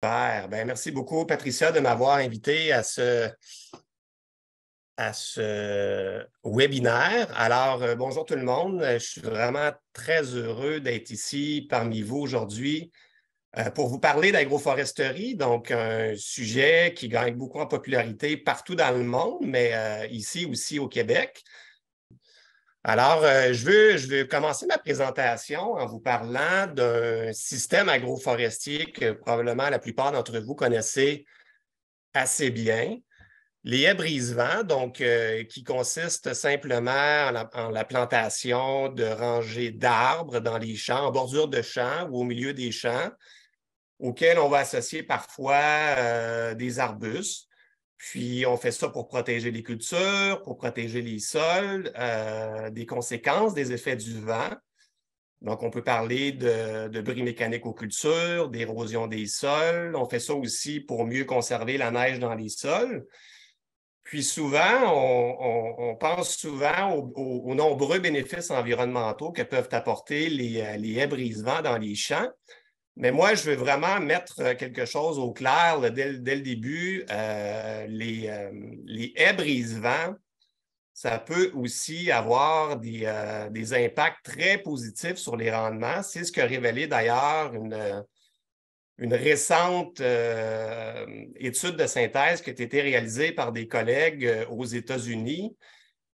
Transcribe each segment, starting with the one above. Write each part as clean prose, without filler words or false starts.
Super. Ben, merci beaucoup, Patricia, de m'avoir invité à ce webinaire. Alors, bonjour tout le monde. Je suis vraiment très heureux d'être ici parmi vous aujourd'hui pour vous parler d'agroforesterie, donc un sujet qui gagne beaucoup en popularité partout dans le monde, mais ici aussi au Québec. Alors, je veux commencer ma présentation en vous parlant d'un système agroforestier que probablement la plupart d'entre vous connaissez assez bien. Les haies brise-vent, donc, qui consistent simplement en la plantation de rangées d'arbres dans les champs, en bordure de champs ou au milieu des champs, auxquels on va associer parfois des arbustes. Puis, on fait ça pour protéger les cultures, pour protéger les sols, des conséquences des effets du vent. Donc, on peut parler de bris mécaniques aux cultures, d'érosion des sols. On fait ça aussi pour mieux conserver la neige dans les sols. Puis souvent, on pense souvent aux nombreux bénéfices environnementaux que peuvent apporter les haies brise-vent dans les champs. Mais moi, je veux vraiment mettre quelque chose au clair là, dès le début. Les haies brise-vent, ça peut aussi avoir des impacts très positifs sur les rendements. C'est ce qu'a révélé d'ailleurs une récente étude de synthèse qui a été réalisée par des collègues aux États-Unis.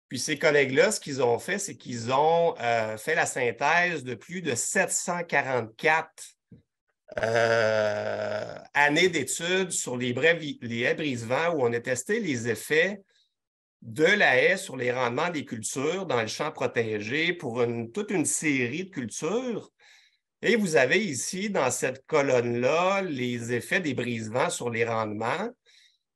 Puis ces collègues-là, ce qu'ils ont fait, c'est qu'ils ont fait la synthèse de plus de 744 années d'études sur les haies brise-vent où on a testé les effets de la haie sur les rendements des cultures dans le champ protégé pour toute une série de cultures. Et vous avez ici, dans cette colonne-là, les effets des brise-vents sur les rendements.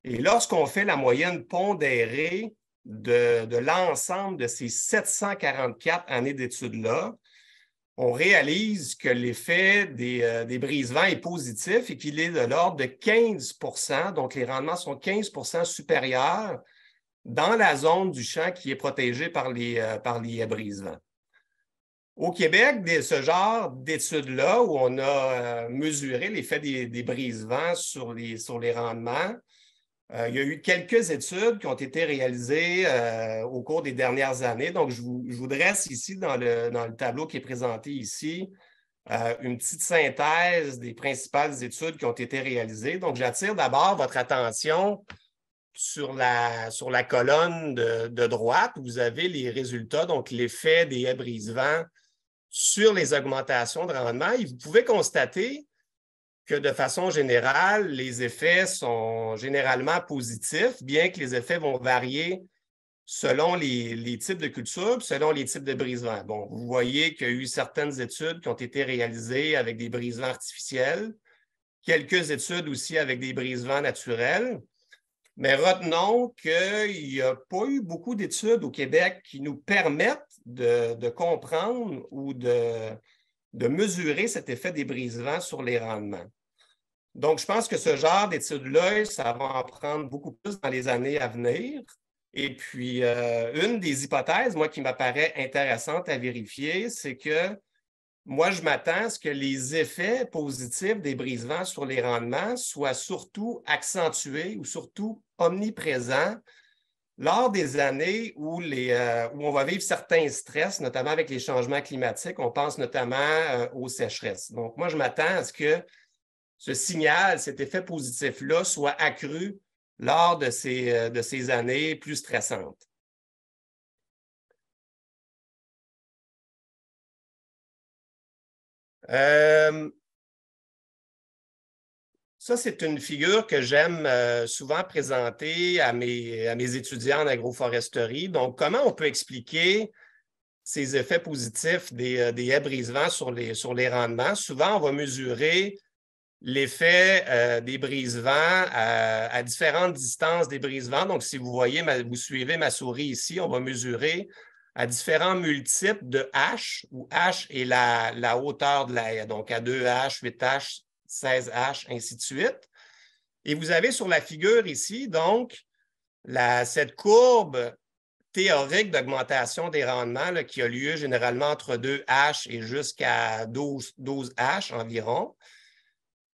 Et lorsqu'on fait la moyenne pondérée de l'ensemble de ces 744 années d'études-là, on réalise que l'effet des brise-vents est positif et qu'il est de l'ordre de 15 %. Donc, les rendements sont 15 % supérieurs dans la zone du champ qui est protégée par les haies brise-vent. Au Québec, ce genre d'études-là, où on a mesuré l'effet des brise-vents sur les rendements, il y a eu quelques études qui ont été réalisées au cours des dernières années. Donc, je vous dresse ici, dans le tableau qui est présenté ici, une petite synthèse des principales études qui ont été réalisées. Donc, j'attire d'abord votre attention sur la colonne de droite. Vous avez les résultats, donc l'effet des haies brise-vent sur les augmentations de rendement. Et vous pouvez constater que de façon générale, les effets sont généralement positifs, bien que les effets vont varier selon les types de cultures, selon les types de brise-vent. Bon, vous voyez qu'il y a eu certaines études qui ont été réalisées avec des brise-vents artificiels, quelques études aussi avec des brise-vents naturels. Mais retenons qu'il n'y a pas eu beaucoup d'études au Québec qui nous permettent de comprendre ou de mesurer cet effet des brise-vent sur les rendements. Donc, je pense que ce genre d'études-là, ça va en prendre beaucoup plus dans les années à venir. Et puis, une des hypothèses, moi, qui m'apparaît intéressante à vérifier, c'est que moi, je m'attends à ce que les effets positifs des brise-vents sur les rendements soient surtout accentués ou surtout omniprésents lors des années où on va vivre certains stress, notamment avec les changements climatiques. On pense notamment aux sécheresses. Donc, moi, je m'attends à ce que ce signal, cet effet positif-là, soit accru lors de ces années plus stressantes. Ça, c'est une figure que j'aime souvent présenter à mes étudiants en agroforesterie. Donc, comment on peut expliquer ces effets positifs des haies brise-vent sur les rendements? Souvent, on va mesurer l'effet des brise-vent à différentes distances des brise-vent. Donc, si vous voyez, vous suivez ma souris ici, on va mesurer à différents multiples de H, où H est la hauteur de la haie. Donc, à 2H, 8H, 16H, ainsi de suite. Et vous avez sur la figure ici, donc, cette courbe théorique d'augmentation des rendements là, qui a lieu généralement entre 2H et jusqu'à 12H environ.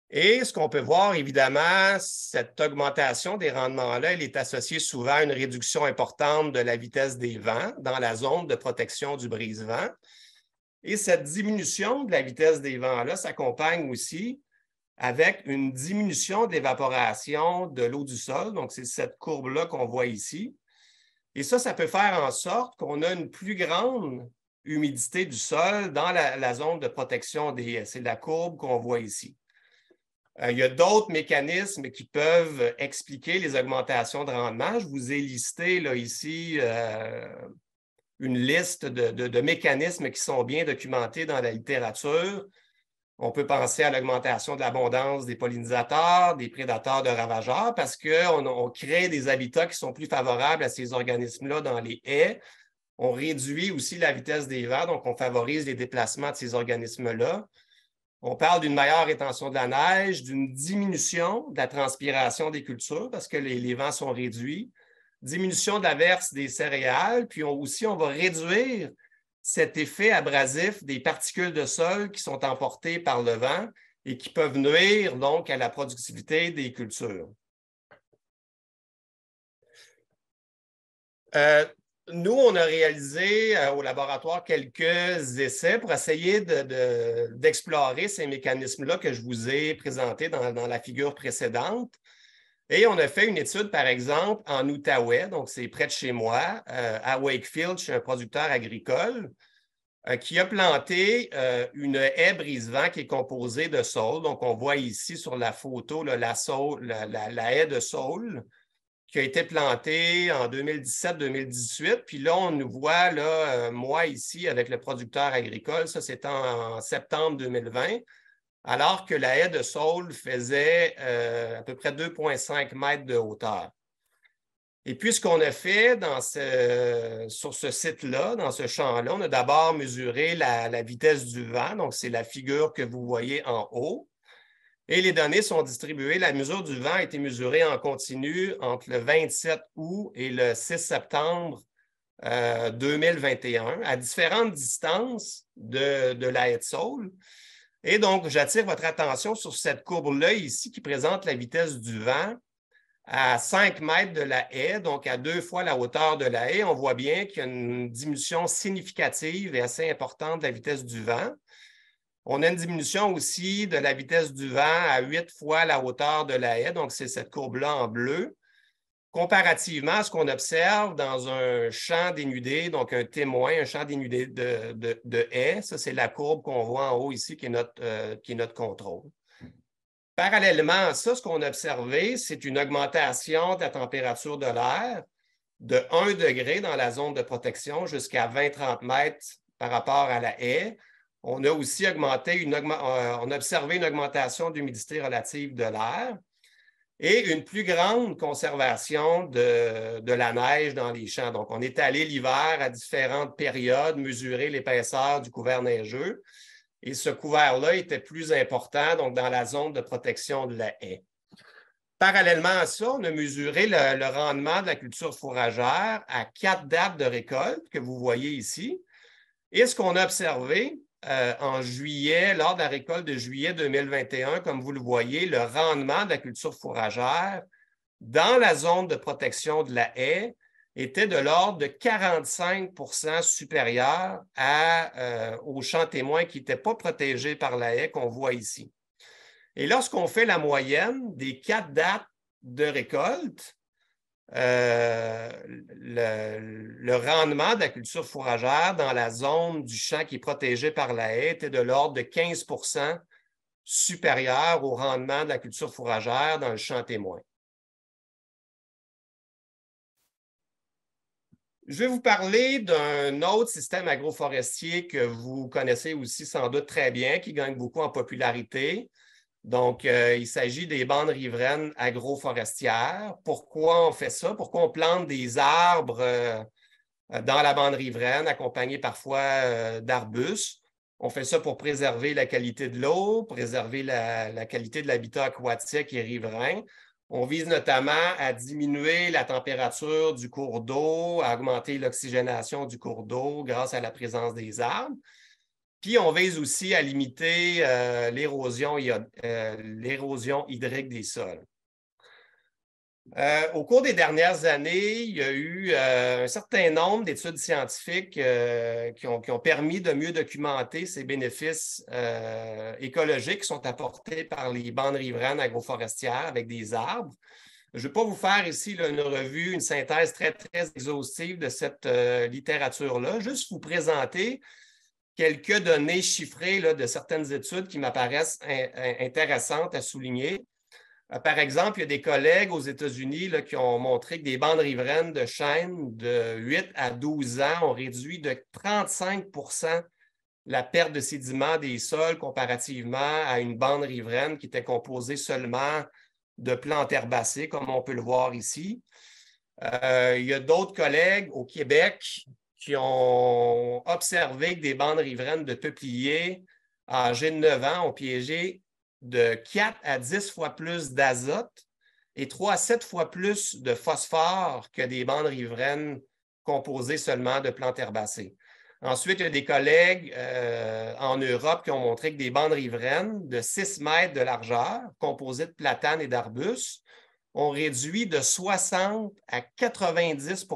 Et ce qu'on peut voir, évidemment, cette augmentation des rendements-là, elle est associée souvent à une réduction importante de la vitesse des vents dans la zone de protection du brise-vent. Et cette diminution de la vitesse des vents-là s'accompagne aussi avec une diminution de l'évaporation de l'eau du sol. Donc, c'est cette courbe-là qu'on voit ici. Et ça peut faire en sorte qu'on a une plus grande humidité du sol dans la zone de protection des haies. C'est la courbe qu'on voit ici. Il y a d'autres mécanismes qui peuvent expliquer les augmentations de rendement. Je vous ai listé là, ici une liste de mécanismes qui sont bien documentés dans la littérature. On peut penser à l'augmentation de l'abondance des pollinisateurs, des prédateurs de ravageurs, parce qu'on crée des habitats qui sont plus favorables à ces organismes-là dans les haies. On réduit aussi la vitesse des vents, donc on favorise les déplacements de ces organismes-là. On parle d'une meilleure rétention de la neige, d'une diminution de la transpiration des cultures parce que les vents sont réduits, diminution de l'averse des céréales, puis on va réduire cet effet abrasif des particules de sol qui sont emportées par le vent et qui peuvent nuire donc à la productivité des cultures. Nous, on a réalisé au laboratoire quelques essais pour essayer d'explorer ces mécanismes-là que je vous ai présentés dans la figure précédente. Et on a fait une étude, par exemple, en Outaouais, donc c'est près de chez moi, à Wakefield, chez un producteur agricole, qui a planté une haie brise-vent qui est composée de saules. Donc, on voit ici sur la photo là, la haie de saules qui a été plantée en 2017-2018. Puis là, on nous voit, là, moi ici, avec le producteur agricole, ça c'est en septembre 2020, alors que la haie de saule faisait à peu près 2,5 mètres de hauteur. Et puis, ce qu'on a fait sur ce site-là, dans ce champ-là, on a d'abord mesuré la vitesse du vent, donc c'est la figure que vous voyez en haut. Et les données sont distribuées. La mesure du vent a été mesurée en continu entre le 27 août et le 6 septembre 2021, à différentes distances de la haie de saule. Et donc, j'attire votre attention sur cette courbe-là ici qui présente la vitesse du vent à 5 mètres de la haie, donc à 2 fois la hauteur de la haie. On voit bien qu'il y a une diminution significative et assez importante de la vitesse du vent. On a une diminution aussi de la vitesse du vent à 8 fois la hauteur de la haie, donc c'est cette courbe-là en bleu, comparativement à ce qu'on observe dans un champ dénudé, donc un témoin, un champ dénudé de haies. Ça, c'est la courbe qu'on voit en haut ici, qui est notre contrôle. Parallèlement à ça, ce qu'on a observé, c'est une augmentation de la température de l'air de 1 degré dans la zone de protection jusqu'à 20-30 mètres par rapport à la haie. On a aussi on a observé une augmentation d'humidité relative de l'air et une plus grande conservation de la neige dans les champs. Donc, on est allé l'hiver à différentes périodes mesurer l'épaisseur du couvert neigeux et ce couvert-là était plus important donc dans la zone de protection de la haie. Parallèlement à ça, on a mesuré le rendement de la culture fourragère à 4 dates de récolte que vous voyez ici. Et ce qu'on a observé en juillet, lors de la récolte de juillet 2021, comme vous le voyez, le rendement de la culture fourragère dans la zone de protection de la haie était de l'ordre de 45 % supérieur aux champs témoins qui n'étaient pas protégés par la haie qu'on voit ici. Et lorsqu'on fait la moyenne des 4 dates de récolte, le rendement de la culture fourragère dans la zone du champ qui est protégé par la haie était de l'ordre de 15 % supérieur au rendement de la culture fourragère dans le champ témoin. Je vais vous parler d'un autre système agroforestier que vous connaissez aussi sans doute très bien, qui gagne beaucoup en popularité. Donc, il s'agit des bandes riveraines agroforestières. Pourquoi on fait ça? Pourquoi on plante des arbres dans la bande riveraine, accompagnés parfois d'arbustes? On fait ça pour préserver la qualité de l'eau, préserver la qualité de l'habitat aquatique et riverain. On vise notamment à diminuer la température du cours d'eau, à augmenter l'oxygénation du cours d'eau grâce à la présence des arbres. Puis, on vise aussi à limiter l'érosion hydrique des sols. Au cours des dernières années, il y a eu un certain nombre d'études scientifiques qui ont permis de mieux documenter ces bénéfices écologiques qui sont apportés par les bandes riveraines agroforestières avec des arbres. Je ne vais pas vous faire ici là, une revue, une synthèse très, très exhaustive de cette littérature-là, juste vous présenter quelques données chiffrées là, de certaines études qui m'apparaissent intéressantes à souligner. Par exemple, il y a des collègues aux États-Unis qui ont montré que des bandes riveraines de chêne de 8 à 12 ans ont réduit de 35 la perte de sédiments des sols comparativement à une bande riveraine qui était composée seulement de plantes herbacées, comme on peut le voir ici. Il y a d'autres collègues au Québec qui ont observé que des bandes riveraines de peupliers âgés de 9 ans ont piégé de 4 à 10 fois plus d'azote et 3 à 7 fois plus de phosphore que des bandes riveraines composées seulement de plantes herbacées. Ensuite, il y a des collègues en Europe qui ont montré que des bandes riveraines de 6 mètres de largeur, composées de platanes et d'arbustes, ont réduit de 60 à 90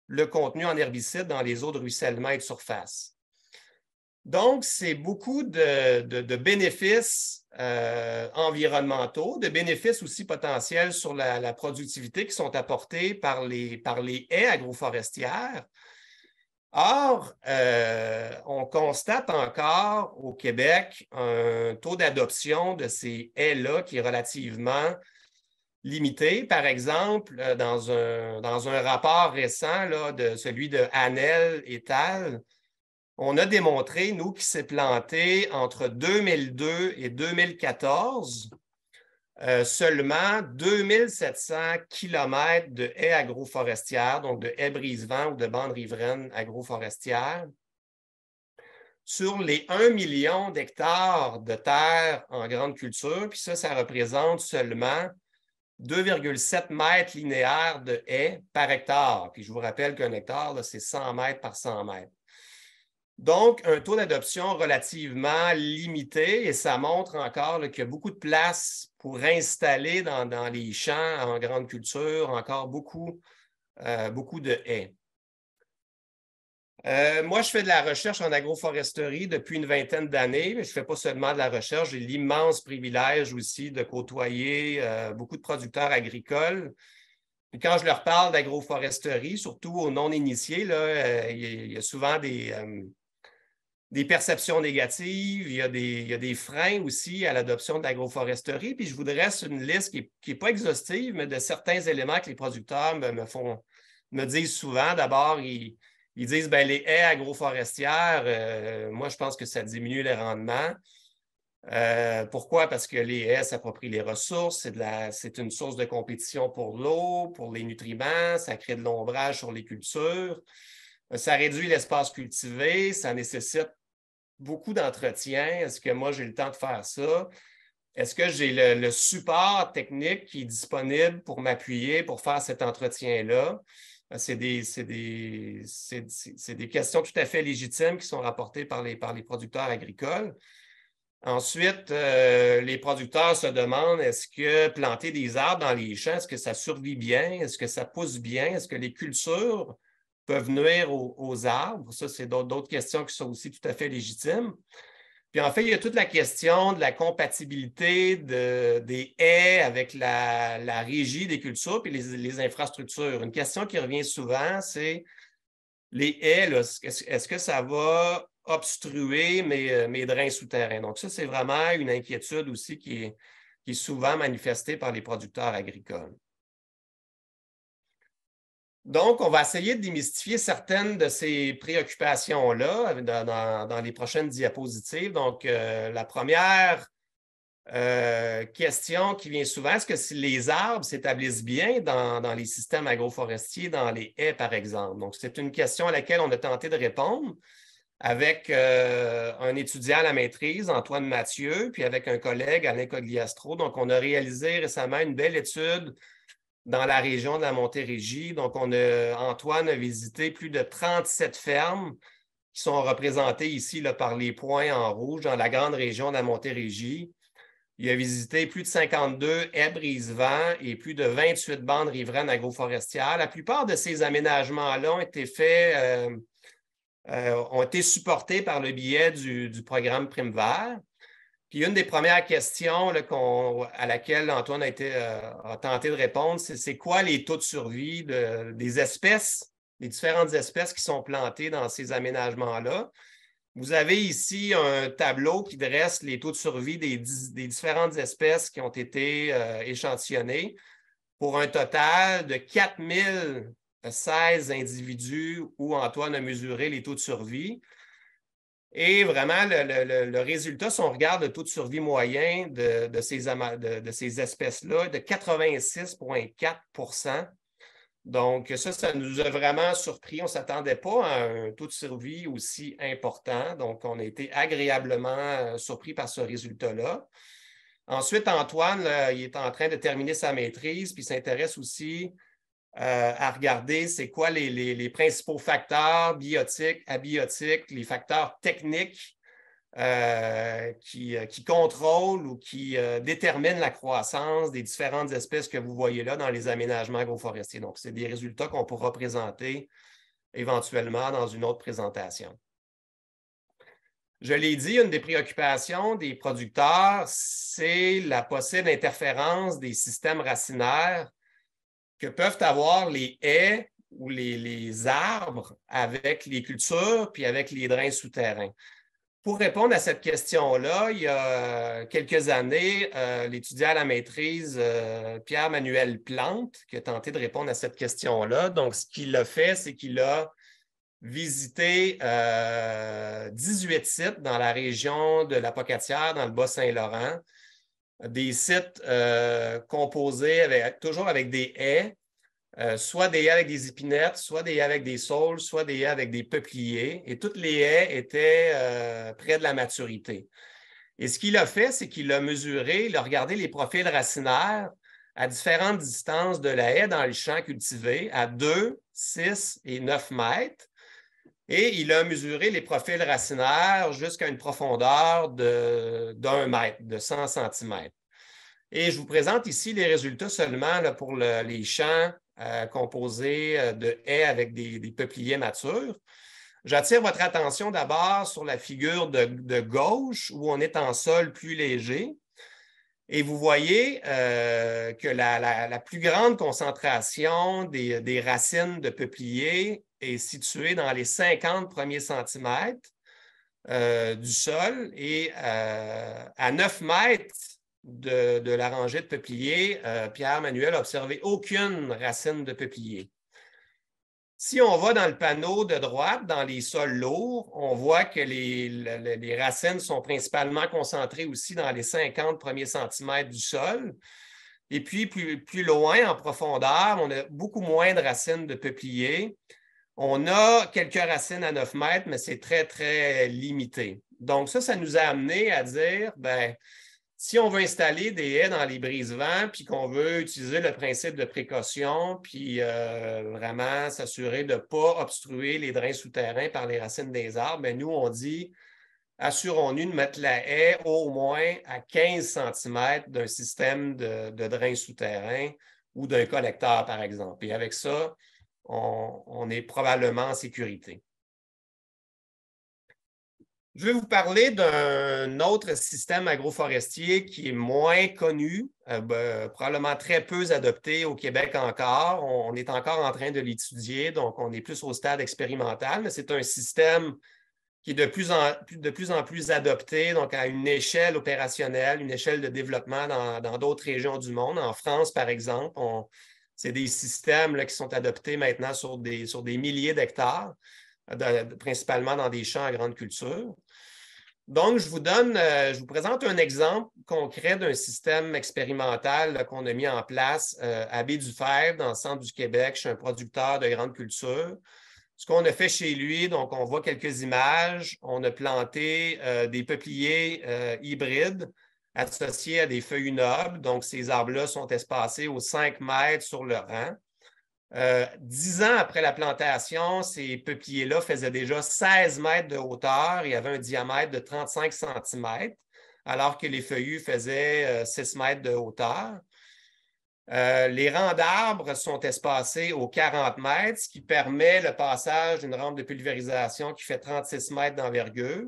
le contenu en herbicides dans les eaux de ruissellement et de surface. Donc, c'est beaucoup de bénéfices environnementaux, de bénéfices aussi potentiels sur la productivité qui sont apportés par les haies agroforestières. Or, on constate encore au Québec un taux d'adoption de ces haies-là qui est relativement limité. Par exemple, dans un rapport récent, là, celui de Hanel et al., on a démontré, nous, qui s'est planté entre 2002 et 2014, seulement 2700 km de haies agroforestières, donc de haies brise-vent ou de bandes riveraines agroforestières, sur les 1 million d'hectares de terre en grande culture, puis ça représente seulement 2,7 mètres linéaires de haies par hectare. Puis je vous rappelle qu'un hectare, là, c'est 100 mètres par 100 mètres. Donc, un taux d'adoption relativement limité et ça montre encore qu'il y a beaucoup de place pour installer dans les champs en grande culture encore beaucoup de haies. Moi, je fais de la recherche en agroforesterie depuis une vingtaine d'années, mais je ne fais pas seulement de la recherche, j'ai l'immense privilège aussi de côtoyer beaucoup de producteurs agricoles. Et quand je leur parle d'agroforesterie, surtout aux non-initiés, il y a souvent des perceptions négatives, il y a des freins aussi à l'adoption de l'agroforesterie. Puis je vous dresse une liste qui n'est pas exhaustive, mais de certains éléments que les producteurs me disent souvent. D'abord, ils disent ben, les haies agroforestières, moi, je pense que ça diminue les rendements. Pourquoi? Parce que les haies s'approprient les ressources, c'est une source de compétition pour l'eau, pour les nutriments, ça crée de l'ombrage sur les cultures, ça réduit l'espace cultivé, ça nécessite beaucoup d'entretien. Est-ce que moi, j'ai le temps de faire ça? Est-ce que j'ai le support technique qui est disponible pour m'appuyer pour faire cet entretien-là? C'est des questions tout à fait légitimes qui sont rapportées par les producteurs agricoles. Ensuite, les producteurs se demandent, est-ce que planter des arbres dans les champs, est-ce que ça survit bien? Est-ce que ça pousse bien? Est-ce que les cultures peuvent nuire aux arbres? Ça, c'est d'autres questions qui sont aussi tout à fait légitimes. Puis en fait, il y a toute la question de la compatibilité des haies avec la régie des cultures puis les infrastructures. Une question qui revient souvent, c'est les haies, est-ce que ça va obstruer mes drains souterrains? Donc ça, c'est vraiment une inquiétude aussi qui est souvent manifestée par les producteurs agricoles. Donc, on va essayer de démystifier certaines de ces préoccupations-là dans les prochaines diapositives. Donc, la première question qui vient souvent, est-ce que les arbres s'établissent bien dans les systèmes agroforestiers, dans les haies, par exemple? Donc, c'est une question à laquelle on a tenté de répondre avec un étudiant à la maîtrise, Antoine Mathieu, puis avec un collègue, Alain Cogliastro. Donc, on a réalisé récemment une belle étude dans la région de la Montérégie. Donc, Antoine a visité plus de 37 fermes qui sont représentés ici là, par les points en rouge dans la grande région de la Montérégie. Il a visité plus de 52 haies brise-vent et plus de 28 bandes riveraines agroforestières. La plupart de ces aménagements-là ont été supportés par le biais du programme Prime Vert. Puis une des premières questions là, à laquelle Antoine a tenté de répondre, c'est quoi les taux de survie des espèces, des différentes espèces qui sont plantées dans ces aménagements-là. Vous avez ici un tableau qui dresse les taux de survie des différentes espèces qui ont été échantillonnées pour un total de 4016 individus où Antoine a mesuré les taux de survie. Et vraiment, le résultat, si on regarde le taux de survie moyen de ces espèces-là, de 86,4 %. Donc, ça nous a vraiment surpris. On ne s'attendait pas à un taux de survie aussi important. Donc, on a été agréablement surpris par ce résultat-là. Ensuite, Antoine, là, il est en train de terminer sa maîtrise, puis il s'intéresse aussi à regarder c'est quoi les principaux facteurs biotiques, abiotiques, les facteurs techniques qui contrôlent ou qui déterminent la croissance des différentes espèces que vous voyez là dans les aménagements agroforestiers. Donc, c'est des résultats qu'on pourra présenter éventuellement dans une autre présentation. Je l'ai dit, une des préoccupations des producteurs, c'est la possible interférence des systèmes racinaires que peuvent avoir les haies ou les arbres avec les cultures puis avec les drains souterrains. Pour répondre à cette question-là, il y a quelques années, l'étudiant à la maîtrise Pierre-Manuel Plante qui a tenté de répondre à cette question-là. Donc, ce qu'il a fait, c'est qu'il a visité 18 sites dans la région de la Pocatière, dans le Bas-Saint-Laurent, des sites composés toujours avec des haies, soit des haies avec des épinettes, soit des haies avec des saules, soit des haies avec des peupliers. Et toutes les haies étaient près de la maturité. Et ce qu'il a fait, c'est qu'il a mesuré, il a regardé les profils racinaires à différentes distances de la haie dans le champ cultivé, à 2, 6 et 9 mètres. Et il a mesuré les profils racinaires jusqu'à une profondeur d'1 mètre, de 100 cm. Et je vous présente ici les résultats seulement là, pour les champs composés de haies avec des peupliers matures. J'attire votre attention d'abord sur la figure de gauche où on est en sol plus léger. Et vous voyez que la plus grande concentration des racines de peuplier est située dans les 50 premiers centimètres du sol et à 9 mètres de la rangée de peupliers, Pierre-Manuel a observé aucune racine de peuplier. Si on va dans le panneau de droite, dans les sols lourds, on voit que les racines sont principalement concentrées aussi dans les 50 premiers centimètres du sol. Et puis, plus loin, en profondeur, on a beaucoup moins de racines de peuplier. On a quelques racines à 9 mètres, mais c'est très, très limité. Donc, ça nous a amené à dire, bien, si on veut installer des haies dans les brise-vents, puis qu'on veut utiliser le principe de précaution, puis vraiment s'assurer de ne pas obstruer les drains souterrains par les racines des arbres, bien, nous, on dit, assurons-nous de mettre la haie au moins à 15 cm d'un système de drains souterrains ou d'un collecteur, par exemple. Et avec ça, on est probablement en sécurité. Je vais vous parler d'un autre système agroforestier qui est moins connu, probablement très peu adopté au Québec encore. On est encore en train de l'étudier, donc on est plus au stade expérimental, mais c'est un système qui est de plus en plus adopté, donc à une échelle opérationnelle, une échelle de développement dans d'autres régions du monde. En France, par exemple, c'est des systèmes là, qui sont adoptés maintenant sur des milliers d'hectares, principalement dans des champs à grande culture. Donc, je vous présente un exemple concret d'un système expérimental qu'on a mis en place à Baie-du-Fèvre, dans le centre du Québec, chez un producteur de grande culture. Ce qu'on a fait chez lui, donc on voit quelques images. On a planté des peupliers hybrides associés à des feuilles nobles. Donc, ces arbres-là sont espacés aux 5 mètres sur le rang. 10 ans après la plantation, ces peupliers-là faisaient déjà 16 mètres de hauteur et avaient un diamètre de 35 cm, alors que les feuillus faisaient 6 mètres de hauteur. Les rangs d'arbres sont espacés aux 40 mètres, ce qui permet le passage d'une rampe de pulvérisation qui fait 36 mètres d'envergure.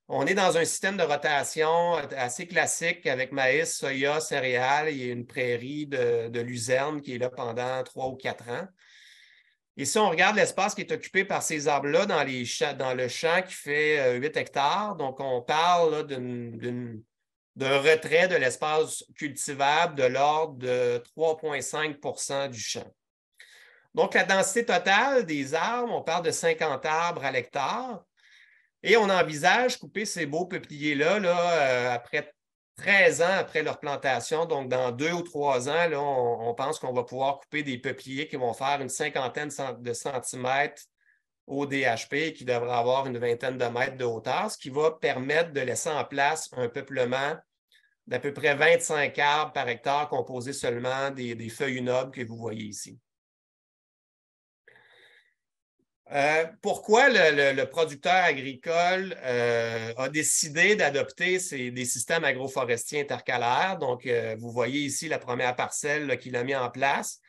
On est dans un système de rotation assez classique avec maïs, soya, céréales et une prairie de luzerne qui est là pendant 3 ou 4 ans. Et si on regarde l'espace qui est occupé par ces arbres-là dans le champ qui fait 8 hectares, donc on parle d'un retrait de l'espace cultivable de l'ordre de 3,5 % du champ. Donc, la densité totale des arbres, on parle de 50 arbres à l'hectare. Et on envisage couper ces beaux peupliers-là après 13 ans après leur plantation. Donc, dans 2 ou 3 ans, là, on pense qu'on va pouvoir couper des peupliers qui vont faire une cinquantaine de centimètres au DHP, qui devrait avoir une vingtaine de mètres de hauteur, ce qui va permettre de laisser en place un peuplement d'à peu près 25 arbres par hectare composés seulement des feuilles nobles que vous voyez ici. Pourquoi le producteur agricole a décidé d'adopter des systèmes agroforestiers intercalaires? Donc, vous voyez ici la première parcelle qu'il a mis en place.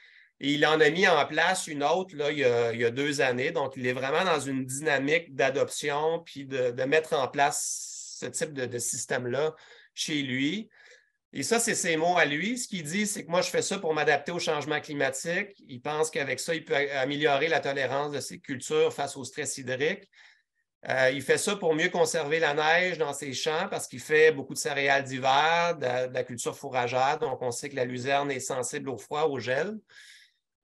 Et il en a mis en place une autre là, il y a 2 années. Donc, il est vraiment dans une dynamique d'adoption puis de mettre en place ce type de système-là chez lui. Et ça, c'est ses mots à lui. Ce qu'il dit, c'est que moi, je fais ça pour m'adapter au changement climatique. Il pense qu'avec ça, il peut améliorer la tolérance de ses cultures face au stress hydrique. Il fait ça pour mieux conserver la neige dans ses champs parce qu'il fait beaucoup de céréales d'hiver, de la culture fourragère. Donc, on sait que la luzerne est sensible au froid, au gel.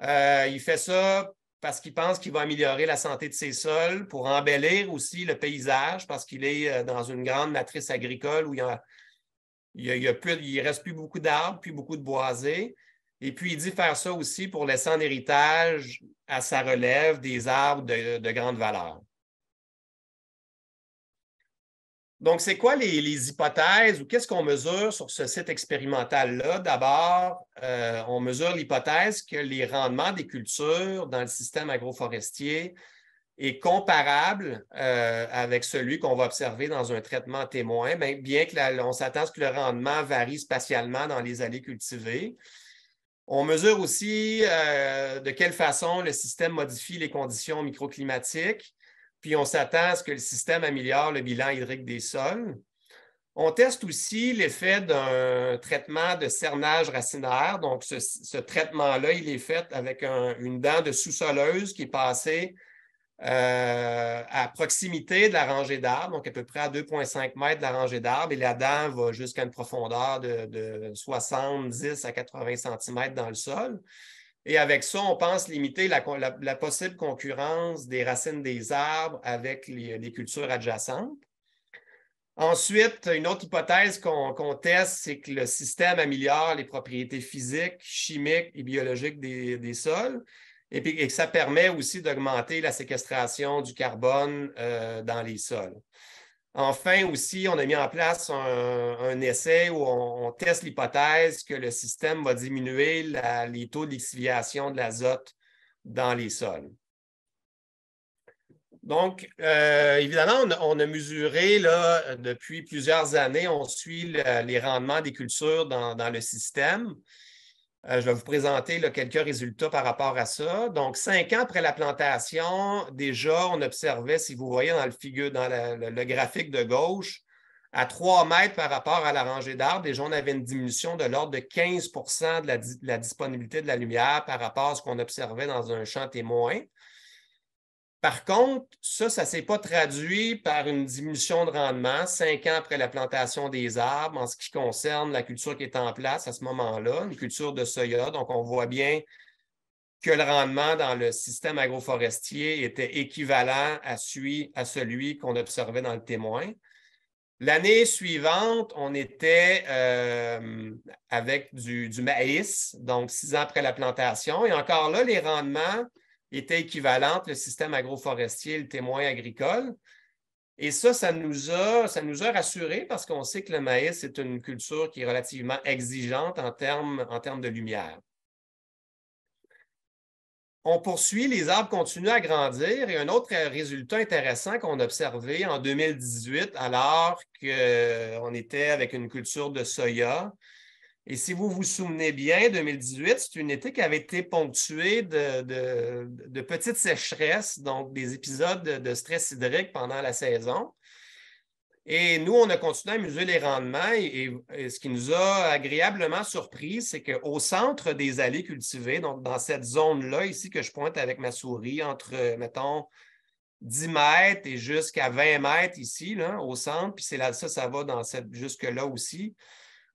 Il fait ça parce qu'il pense qu'il va améliorer la santé de ses sols, pour embellir aussi le paysage parce qu'il est dans une grande matrice agricole où il ne reste plus beaucoup d'arbres, plus beaucoup de boisés. Et puis, il dit faire ça aussi pour laisser en héritage à sa relève des arbres de grande valeur. Donc, c'est quoi les hypothèses ou qu'est-ce qu'on mesure sur ce site expérimental-là? D'abord, on mesure l'hypothèse que les rendements des cultures dans le système agroforestier est comparable avec celui qu'on va observer dans un traitement témoin, bien qu'on s'attend à ce que le rendement varie spatialement dans les allées cultivées. On mesure aussi de quelle façon le système modifie les conditions microclimatiques, puis on s'attend à ce que le système améliore le bilan hydrique des sols. On teste aussi l'effet d'un traitement de cernage racinaire. Donc, ce traitement-là, il est fait avec une dent de sous-soleuse qui est passée à proximité de la rangée d'arbres, donc à peu près à 2,5 mètres de la rangée d'arbres, et la dent va jusqu'à une profondeur de 70 à 80 cm dans le sol. Et avec ça, on pense limiter la possible concurrence des racines des arbres avec les cultures adjacentes. Ensuite, une autre hypothèse qu'on teste, c'est que le système améliore les propriétés physiques, chimiques et biologiques des sols, et que ça permet aussi d'augmenter la séquestration du carbone dans les sols. Enfin, aussi, on a mis en place un essai où on teste l'hypothèse que le système va diminuer les taux de lixiviation de l'azote dans les sols. Donc, évidemment, on a mesuré là, depuis plusieurs années, on suit les rendements des cultures dans le système. Je vais vous présenter là, quelques résultats par rapport à ça. Donc, 5 ans après la plantation, déjà, on observait, si vous voyez dans le graphique de gauche, à 3 mètres par rapport à la rangée d'arbres, déjà, on avait une diminution de l'ordre de 15 % de la disponibilité de la lumière par rapport à ce qu'on observait dans un champ témoin. Par contre, ça ne s'est pas traduit par une diminution de rendement 5 ans après la plantation des arbres en ce qui concerne la culture qui est en place à ce moment-là, une culture de soya. Donc, on voit bien que le rendement dans le système agroforestier était équivalent à celui qu'on observait dans le témoin. L'année suivante, on était avec du maïs, donc 6 ans après la plantation. Et encore là, les rendements étaient équivalents, le système agroforestier et le témoin agricole. Et ça nous a rassurés parce qu'on sait que le maïs est une culture qui est relativement exigeante en termes de lumière. On poursuit, les arbres continuent à grandir et un autre résultat intéressant qu'on a observé en 2018 alors qu'on était avec une culture de soya. Et si vous vous souvenez bien, 2018, c'est une été qui avait été ponctuée de petites sécheresses, donc des épisodes de stress hydrique pendant la saison. Et nous, on a continué à mesurer les rendements et ce qui nous a agréablement surpris, c'est qu'au centre des allées cultivées, donc dans cette zone-là, ici que je pointe avec ma souris, entre, mettons, 10 mètres et jusqu'à 20 mètres ici, là, au centre, puis c'est là, ça va dans jusque-là aussi.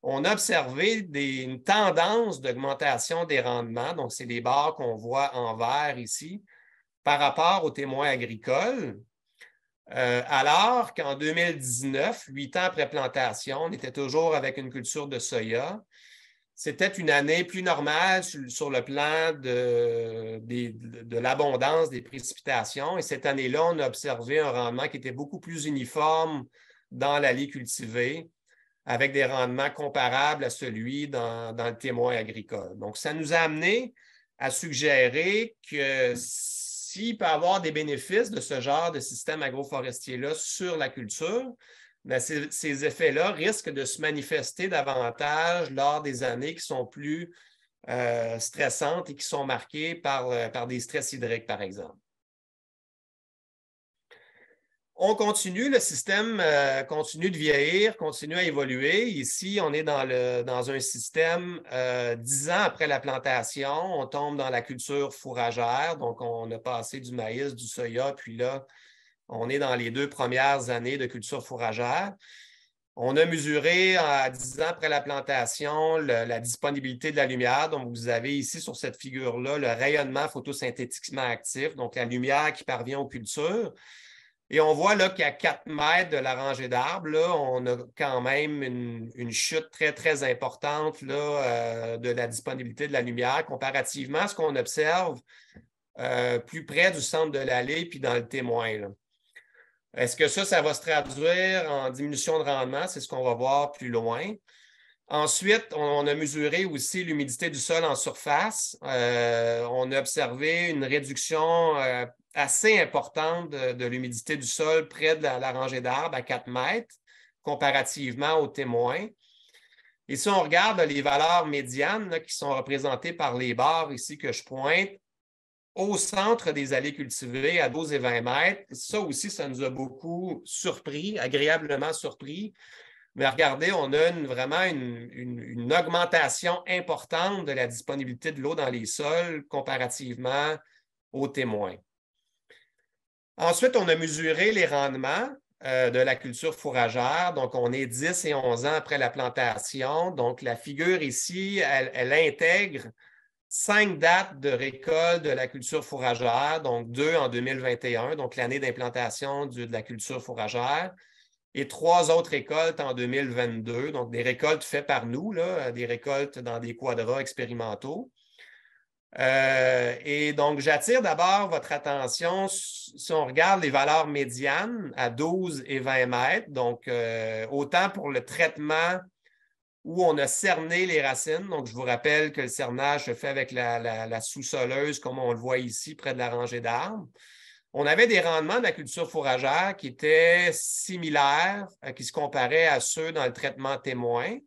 On a observé une tendance d'augmentation des rendements, donc c'est les barres qu'on voit en vert ici, par rapport aux témoins agricoles. Alors qu'en 2019, 8 ans après plantation, on était toujours avec une culture de soya. C'était une année plus normale sur le plan de l'abondance des précipitations. Et cette année-là, on a observé un rendement qui était beaucoup plus uniforme dans l'allée cultivée, avec des rendements comparables à celui dans le témoin agricole. Donc, ça nous a amené à suggérer que s'il peut y avoir des bénéfices de ce genre de système agroforestier-là sur la culture, bien, ces effets-là risquent de se manifester davantage lors des années qui sont plus stressantes et qui sont marquées par des stress hydriques, par exemple. On continue, le système continue de vieillir, continue à évoluer. Ici, on est dans un système 10 ans après la plantation, on tombe dans la culture fourragère, donc on a passé du maïs, du soya, puis là, on est dans les 2 premières années de culture fourragère. On a mesuré à 10 ans après la plantation la disponibilité de la lumière. Donc, vous avez ici sur cette figure-là le rayonnement photosynthétiquement actif, donc la lumière qui parvient aux cultures. Et on voit là qu'à 4 mètres de la rangée d'arbres, là, on a quand même une chute très, très importante là, de la disponibilité de la lumière comparativement à ce qu'on observe plus près du centre de l'allée puis dans le témoin, là. Est-ce que ça va se traduire en diminution de rendement? C'est ce qu'on va voir plus loin. Ensuite, on a mesuré aussi l'humidité du sol en surface. On a observé une réduction assez importante de l'humidité du sol près de la rangée d'arbres à 4 mètres, comparativement aux témoins. Et si on regarde les valeurs médianes là, qui sont représentées par les barres ici que je pointe, au centre des allées cultivées à 12 et 20 mètres, ça aussi, ça nous a beaucoup surpris, agréablement surpris. Mais regardez, on a vraiment une augmentation importante de la disponibilité de l'eau dans les sols comparativement aux témoins. Ensuite, on a mesuré les rendements de la culture fourragère. Donc, on est 10 et 11 ans après la plantation. Donc, la figure ici, elle intègre 5 dates de récolte de la culture fourragère, donc 2 en 2021, donc l'année d'implantation de la culture fourragère, et 3 autres récoltes en 2022, donc des récoltes faites par nous, là, des récoltes dans des quadras expérimentaux. Et donc, j'attire d'abord votre attention si on regarde les valeurs médianes à 12 et 20 mètres, donc autant pour le traitement où on a cerné les racines. Donc, je vous rappelle que le cernage se fait avec la sous-soleuse, comme on le voit ici, près de la rangée d'arbres. On avait des rendements de la culture fourragère qui étaient similaires, qui se comparaient à ceux dans le traitement témoin.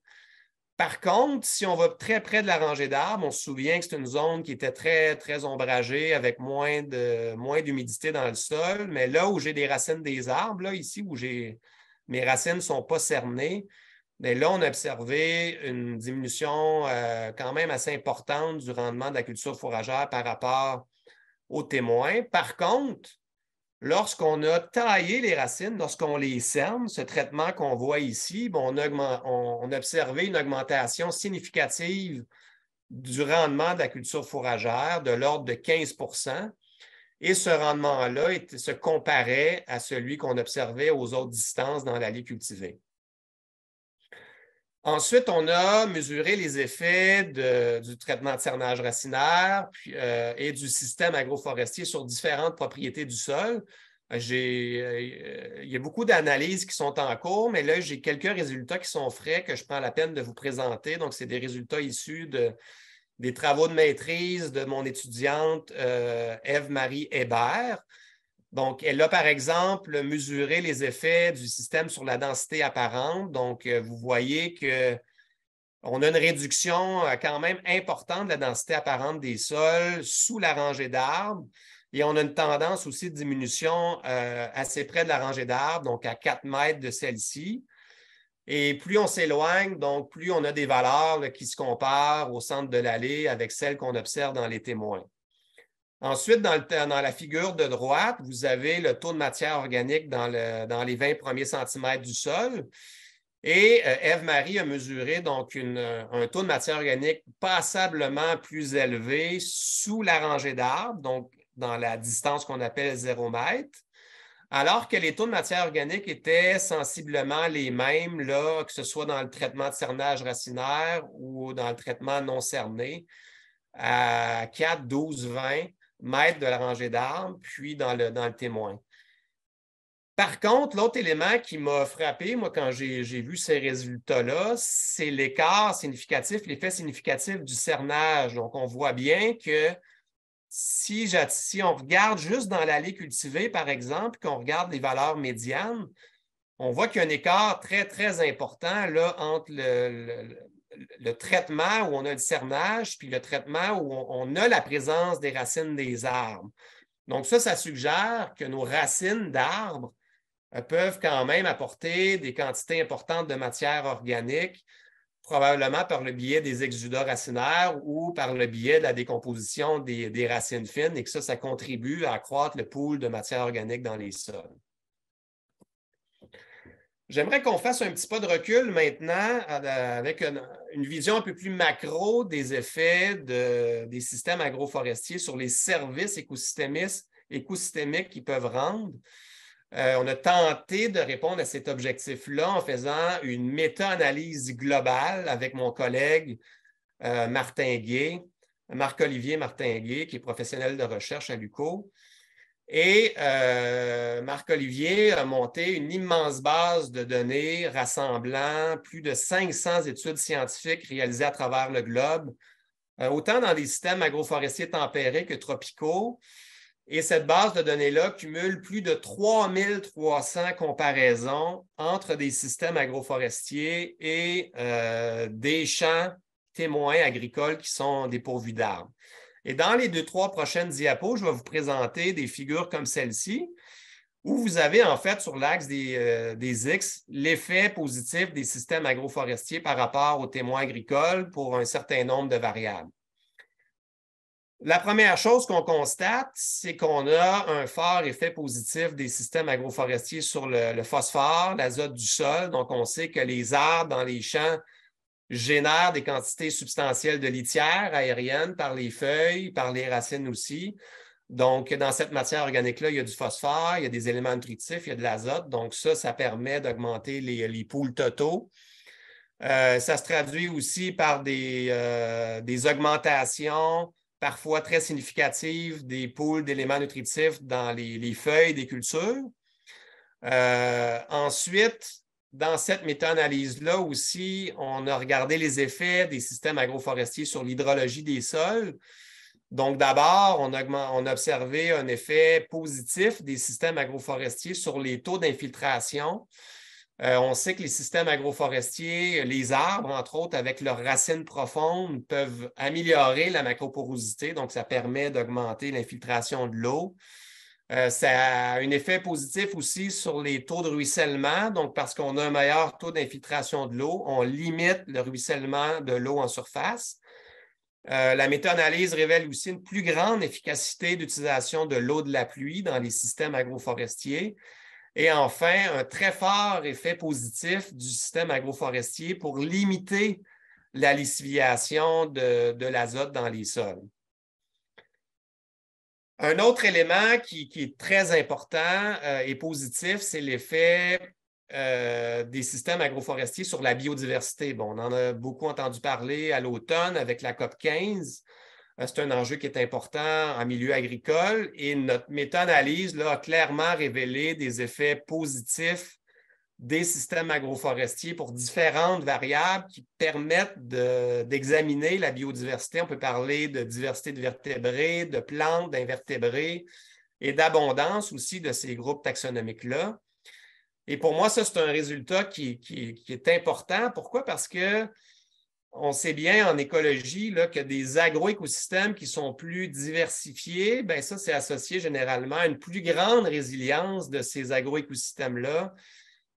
Par contre, si on va très près de la rangée d'arbres, on se souvient que c'est une zone qui était très, très ombragée avec moins d'humidité dans le sol. Mais là où j'ai des racines des arbres, là, ici où mes racines ne sont pas cernées, mais là, on a observé une diminution quand même assez importante du rendement de la culture fourragère par rapport aux témoins. Par contre, lorsqu'on a taillé les racines, lorsqu'on les cerne, ce traitement qu'on voit ici, on a observé une augmentation significative du rendement de la culture fourragère de l'ordre de 15 %. Et ce rendement-là se comparait à celui qu'on observait aux autres distances dans l'allée cultivée. Ensuite, on a mesuré les effets du traitement de cernage racinaire et du système agroforestier sur différentes propriétés du sol. Il y a beaucoup d'analyses qui sont en cours, mais là, j'ai quelques résultats qui sont frais que je prends la peine de vous présenter. Donc, c'est des résultats issus des travaux de maîtrise de mon étudiante Ève-Marie Hébert. Donc, elle a, par exemple, mesuré les effets du système sur la densité apparente. Donc, vous voyez qu'on a une réduction quand même importante de la densité apparente des sols sous la rangée d'arbres. Et on a une tendance aussi de diminution assez près de la rangée d'arbres, donc à 4 mètres de celle-ci. Et plus on s'éloigne, donc plus on a des valeurs là, qui se comparent au centre de l'allée avec celles qu'on observe dans les témoins. Ensuite, dans la figure de droite, vous avez le taux de matière organique dans les 20 premiers centimètres du sol. Et Ève-Marie a mesuré donc un taux de matière organique passablement plus élevé sous la rangée d'arbres, donc dans la distance qu'on appelle 0 mètre, alors que les taux de matière organique étaient sensiblement les mêmes, là, que ce soit dans le traitement de cernage racinaire ou dans le traitement non cerné, à 4, 12, 20 mètres de la rangée d'arbres, puis dans le témoin. Par contre, l'autre élément qui m'a frappé, moi, quand j'ai vu ces résultats-là, c'est l'écart significatif, l'effet significatif du cernage. Donc, on voit bien que si on regarde juste dans l'allée cultivée, par exemple, qu'on regarde les valeurs médianes, on voit qu'il y a un écart très, très important là, entre le traitement où on a le cernage, puis le traitement où on a la présence des racines des arbres. Donc, ça suggère que nos racines d'arbres peuvent quand même apporter des quantités importantes de matière organique, probablement par le biais des exudats racinaires ou par le biais de la décomposition des racines fines, et que ça contribue à accroître le pool de matière organique dans les sols. J'aimerais qu'on fasse un petit pas de recul maintenant avec une vision un peu plus macro des effets des systèmes agroforestiers sur les services écosystémiques qu'ils peuvent rendre. On a tenté de répondre à cet objectif-là en faisant une méta-analyse globale avec mon collègue Marc-Olivier Martin-Gay, qui est professionnel de recherche à l'UQO. Et Marc-Olivier a monté une immense base de données rassemblant plus de 500 études scientifiques réalisées à travers le globe, autant dans des systèmes agroforestiers tempérés que tropicaux. Et cette base de données-là cumule plus de 3300 comparaisons entre des systèmes agroforestiers et des champs témoins agricoles qui sont dépourvus d'arbres. Et dans les 2-3 prochaines diapos, je vais vous présenter des figures comme celle-ci, où vous avez en fait sur l'axe des X l'effet positif des systèmes agroforestiers par rapport aux témoins agricoles pour un certain nombre de variables. La première chose qu'on constate, c'est qu'on a un fort effet positif des systèmes agroforestiers sur le phosphore, l'azote du sol. Donc, on sait que les arbres dans les champs génèrent des quantités substantielles de litière aérienne par les feuilles, par les racines aussi. Donc, dans cette matière organique-là, il y a du phosphore, il y a des éléments nutritifs, il y a de l'azote. Donc, ça permet d'augmenter les pools totaux. Ça se traduit aussi par des augmentations parfois très significatives des pools d'éléments nutritifs dans les feuilles des cultures. Ensuite, dans cette méta-analyse-là aussi, on a regardé les effets des systèmes agroforestiers sur l'hydrologie des sols. Donc, d'abord, on a observé un effet positif des systèmes agroforestiers sur les taux d'infiltration. On sait que les systèmes agroforestiers, les arbres, entre autres, avec leurs racines profondes, peuvent améliorer la macroporosité, donc ça permet d'augmenter l'infiltration de l'eau. Ça a un effet positif aussi sur les taux de ruissellement, donc parce qu'on a un meilleur taux d'infiltration de l'eau, on limite le ruissellement de l'eau en surface. La méta-analyse révèle aussi une plus grande efficacité d'utilisation de l'eau de la pluie dans les systèmes agroforestiers. Et enfin, un très fort effet positif du système agroforestier pour limiter la lixiviation de l'azote dans les sols. Un autre élément qui est très important et positif, c'est l'effet des systèmes agroforestiers sur la biodiversité. Bon, on en a beaucoup entendu parler à l'automne avec la COP 15. C'est un enjeu qui est important en milieu agricole et notre méta-analyse a clairement révélé des effets positifs des systèmes agroforestiers pour différentes variables qui permettent d'examiner la biodiversité. On peut parler de diversité de vertébrés, de plantes, d'invertébrés et d'abondance aussi de ces groupes taxonomiques-là. Et pour moi, ça, c'est un résultat qui est important. Pourquoi? Parce que on sait bien en écologie là, que des agroécosystèmes qui sont plus diversifiés, bien ça, c'est associé généralement à une plus grande résilience de ces agroécosystèmes-là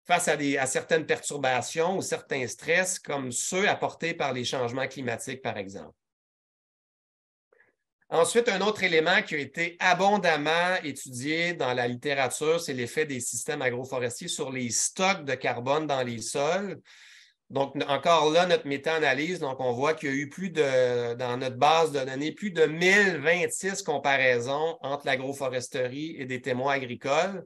face à certaines perturbations ou certains stress comme ceux apportés par les changements climatiques, par exemple. Ensuite, un autre élément qui a été abondamment étudié dans la littérature, c'est l'effet des systèmes agroforestiers sur les stocks de carbone dans les sols. Donc, encore là, notre méta-analyse, donc on voit qu'il y a eu dans notre base de données, plus de 1026 comparaisons entre l'agroforesterie et des témoins agricoles.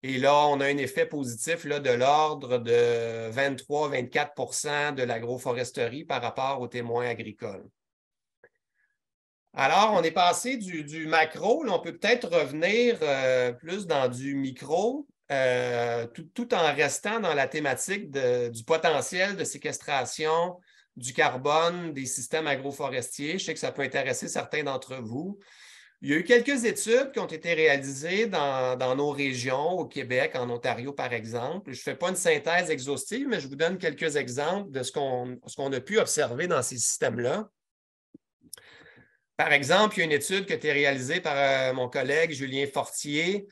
Et là, on a un effet positif là, de l'ordre de 23-24 % de l'agroforesterie par rapport aux témoins agricoles. Alors, on est passé du macro, là, on peut peut-être revenir plus dans du micro, tout en restant dans la thématique du potentiel de séquestration du carbone des systèmes agroforestiers. Je sais que ça peut intéresser certains d'entre vous. Il y a eu quelques études qui ont été réalisées dans nos régions, au Québec, en Ontario, par exemple. Je ne fais pas une synthèse exhaustive, mais je vous donne quelques exemples de ce qu'on a pu observer dans ces systèmes-là. Par exemple, il y a une étude qui a été réalisée par mon collègue Julien Fortier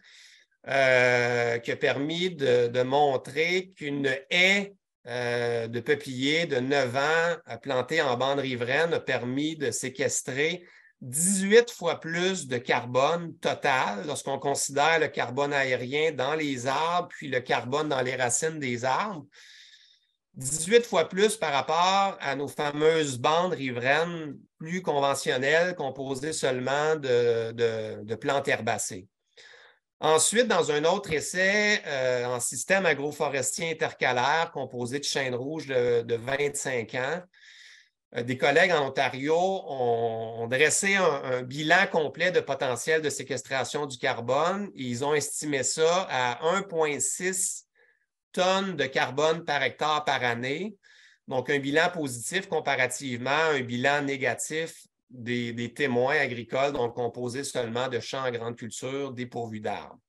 qui a permis de montrer qu'une haie de peupliers de 9 ans plantée en bande riveraine a permis de séquestrer 18 fois plus de carbone total lorsqu'on considère le carbone aérien dans les arbres puis le carbone dans les racines des arbres. 18 fois plus par rapport à nos fameuses bandes riveraines plus conventionnelles composées seulement de plantes herbacées. Ensuite, dans un autre essai en système agroforestier intercalaire composé de chênes rouges de 25 ans, des collègues en Ontario ont dressé un bilan complet de potentiel de séquestration du carbone et ils ont estimé ça à 1,6 tonnes de carbone par hectare par année. Donc, un bilan positif comparativement à un bilan négatif des témoins agricoles, donc composés seulement de champs à grande culture dépourvus d'arbres.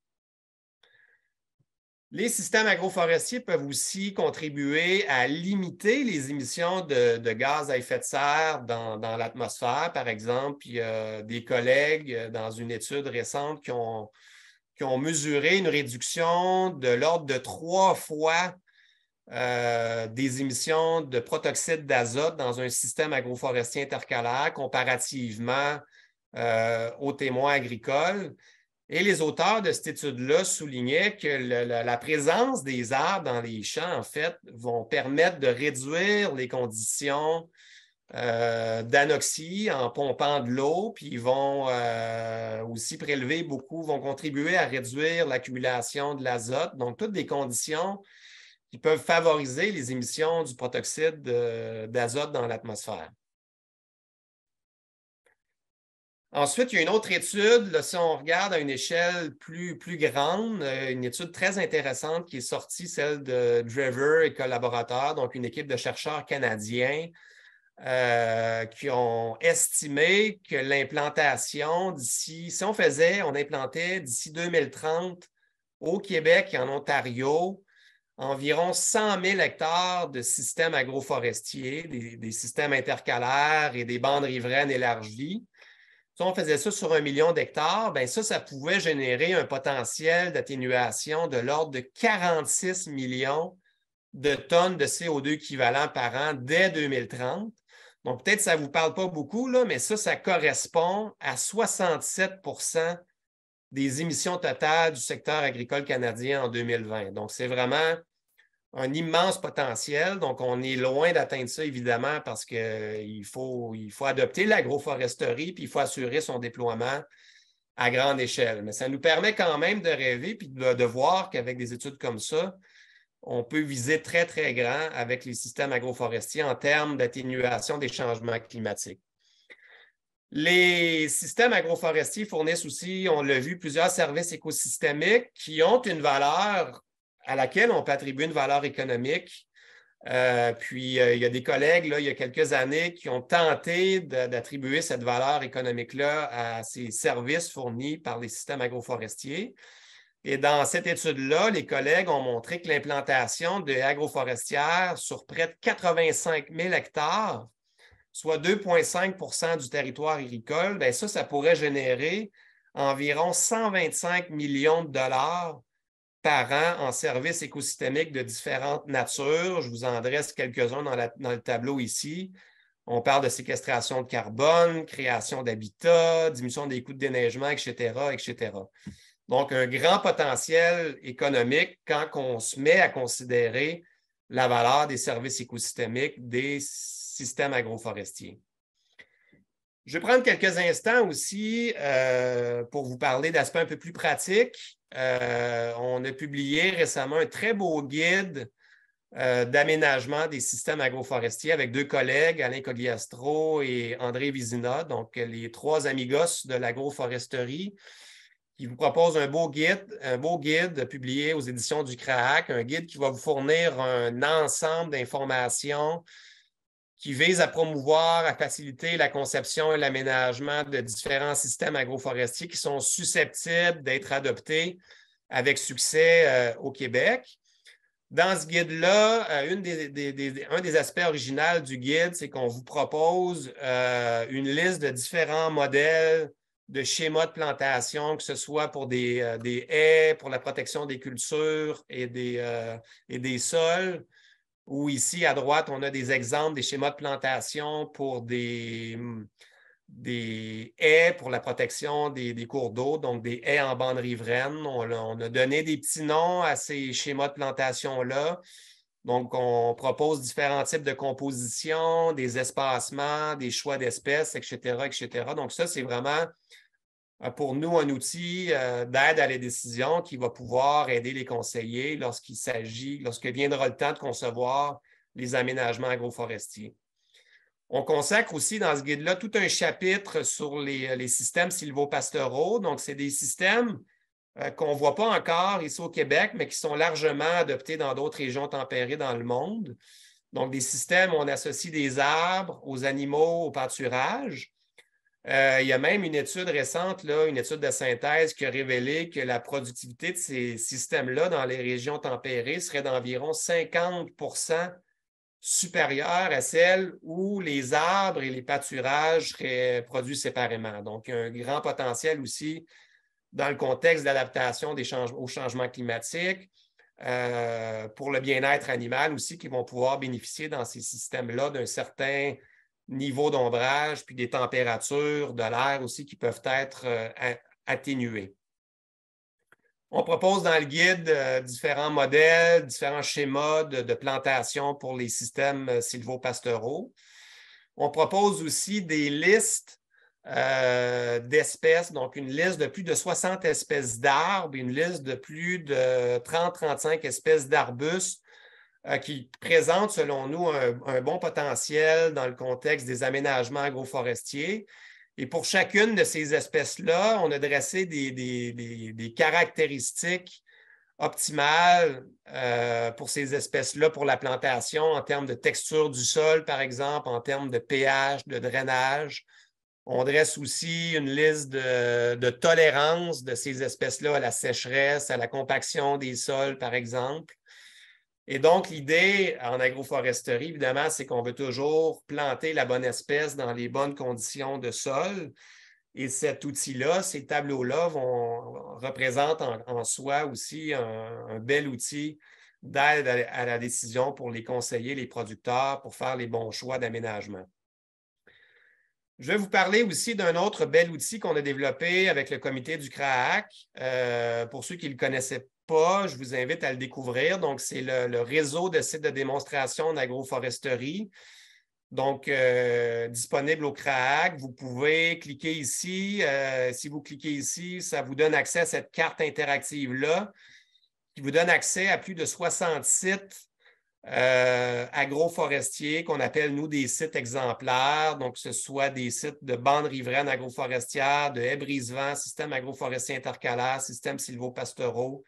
Les systèmes agroforestiers peuvent aussi contribuer à limiter les émissions de gaz à effet de serre dans l'atmosphère. Par exemple, il y a des collègues dans une étude récente qui ont mesuré une réduction de l'ordre de 3 fois des émissions de protoxyde d'azote dans un système agroforestier intercalaire comparativement aux témoins agricoles. Et les auteurs de cette étude-là soulignaient que la présence des arbres dans les champs, en fait, vont permettre de réduire les conditions d'anoxie en pompant de l'eau, puis ils vont aussi prélever beaucoup, vont contribuer à réduire l'accumulation de l'azote. Donc, toutes des conditions qui peuvent favoriser les émissions du protoxyde d'azote dans l'atmosphère. Ensuite, il y a une autre étude, là, si on regarde à une échelle plus grande, une étude très intéressante qui est sortie, celle de Drever et collaborateurs, donc une équipe de chercheurs canadiens qui ont estimé que l'implantation d'ici, si on implantait d'ici 2030 au Québec et en Ontario, environ 100 000 hectares de systèmes agroforestiers, des systèmes intercalaires et des bandes riveraines élargies. Si on faisait ça sur 1 million d'hectares, bien ça pouvait générer un potentiel d'atténuation de l'ordre de 46 millions de tonnes de CO2 équivalent par an dès 2030. Donc, peut-être que ça ne vous parle pas beaucoup, là, mais ça correspond à 67 % des émissions totales du secteur agricole canadien en 2020. Donc, c'est vraiment un immense potentiel. Donc, on est loin d'atteindre ça, évidemment, parce qu'il faut adopter l'agroforesterie, puis il faut assurer son déploiement à grande échelle. Mais ça nous permet quand même de rêver, puis de voir qu'avec des études comme ça, on peut viser très, très grand avec les systèmes agroforestiers en termes d'atténuation des changements climatiques. Les systèmes agroforestiers fournissent aussi, on l'a vu, plusieurs services écosystémiques qui ont une valeur à laquelle on peut attribuer une valeur économique. Puis, il y a des collègues, là, il y a quelques années, qui ont tenté d'attribuer cette valeur économique-là à ces services fournis par les systèmes agroforestiers. Et dans cette étude-là, les collègues ont montré que l'implantation de haies agroforestières sur près de 85 000 hectares, soit 2,5 du territoire agricole, bien ça pourrait générer environ 125 millions de dollars par an en services écosystémiques de différentes natures. Je vous en dresse quelques-uns dans le tableau ici. On parle de séquestration de carbone, création d'habitats, diminution des coûts de déneigement, etc., etc. Donc, un grand potentiel économique quand on se met à considérer la valeur des services écosystémiques des systèmes agroforestiers. Je vais prendre quelques instants aussi pour vous parler d'aspects un peu plus pratiques. On a publié récemment un très beau guide d'aménagement des systèmes agroforestiers avec deux collègues, Alain Cogliastro et André Vizina, donc les trois amigos de l'agroforesterie, qui vous propose un beau guide publié aux éditions du CRAAC, un guide qui va vous fournir un ensemble d'informations qui vise à promouvoir, à faciliter la conception et l'aménagement de différents systèmes agroforestiers qui sont susceptibles d'être adoptés avec succès au Québec. Dans ce guide-là, un des aspects originaux du guide, c'est qu'on vous propose une liste de différents modèles de schémas de plantation, que ce soit pour des haies, pour la protection des cultures et des sols, ou ici à droite, on a des exemples des schémas de plantation pour des haies pour la protection des cours d'eau, donc des haies en bande riveraine. On a donné des petits noms à ces schémas de plantation-là. Donc, on propose différents types de compositions, des espacements, des choix d'espèces, etc., etc. Donc, ça, c'est vraiment pour nous un outil d'aide à la décision qui va pouvoir aider les conseillers lorsque viendra le temps de concevoir les aménagements agroforestiers. On consacre aussi dans ce guide-là tout un chapitre sur les systèmes sylvopastoraux. Donc, c'est des systèmes qu'on ne voit pas encore ici au Québec, mais qui sont largement adoptés dans d'autres régions tempérées dans le monde. Donc, des systèmes où on associe des arbres aux animaux, au pâturage. Il y a même une étude récente, là, une étude de synthèse qui a révélé que la productivité de ces systèmes-là dans les régions tempérées serait d'environ 50 supérieure à celle où les arbres et les pâturages seraient produits séparément. Donc, il y a un grand potentiel aussi dans le contexte d'adaptation au changement climatique, pour le bien-être animal aussi, qui vont pouvoir bénéficier dans ces systèmes-là d'un certain niveau d'ombrage, puis des températures de l'air aussi qui peuvent être atténuées. On propose dans le guide différents modèles, différents schémas de plantation pour les systèmes sylvopastoraux. On propose aussi des listes d'espèces, donc une liste de plus de 60 espèces d'arbres, une liste de plus de 30-35 espèces d'arbustes qui présentent, selon nous, un bon potentiel dans le contexte des aménagements agroforestiers. Et pour chacune de ces espèces-là, on a dressé des caractéristiques optimales pour ces espèces-là pour la plantation en termes de texture du sol, par exemple, en termes de pH, de drainage. On dresse aussi une liste de tolérance de ces espèces-là à la sécheresse, à la compaction des sols, par exemple. Et donc, l'idée en agroforesterie, évidemment, c'est qu'on veut toujours planter la bonne espèce dans les bonnes conditions de sol. Et cet outil-là, ces tableaux-là représentent en soi aussi un bel outil d'aide à la décision pour les conseillers, les producteurs, pour faire les bons choix d'aménagement. Je vais vous parler aussi d'un autre bel outil qu'on a développé avec le comité du CRAAC. Pour ceux qui ne le connaissaient pas, je vous invite à le découvrir. Donc, c'est le réseau de sites de démonstration d'agroforesterie. Donc, disponible au CRAAC. Vous pouvez cliquer ici. Si vous cliquez ici, ça vous donne accès à cette carte interactive-là qui vous donne accès à plus de 60 sites agroforestiers qu'on appelle, nous, des sites exemplaires. Donc, que ce soit des sites de bandes riveraines agroforestières, de haies brise-vent, système agroforestier intercalaire, système sylvopastoraux.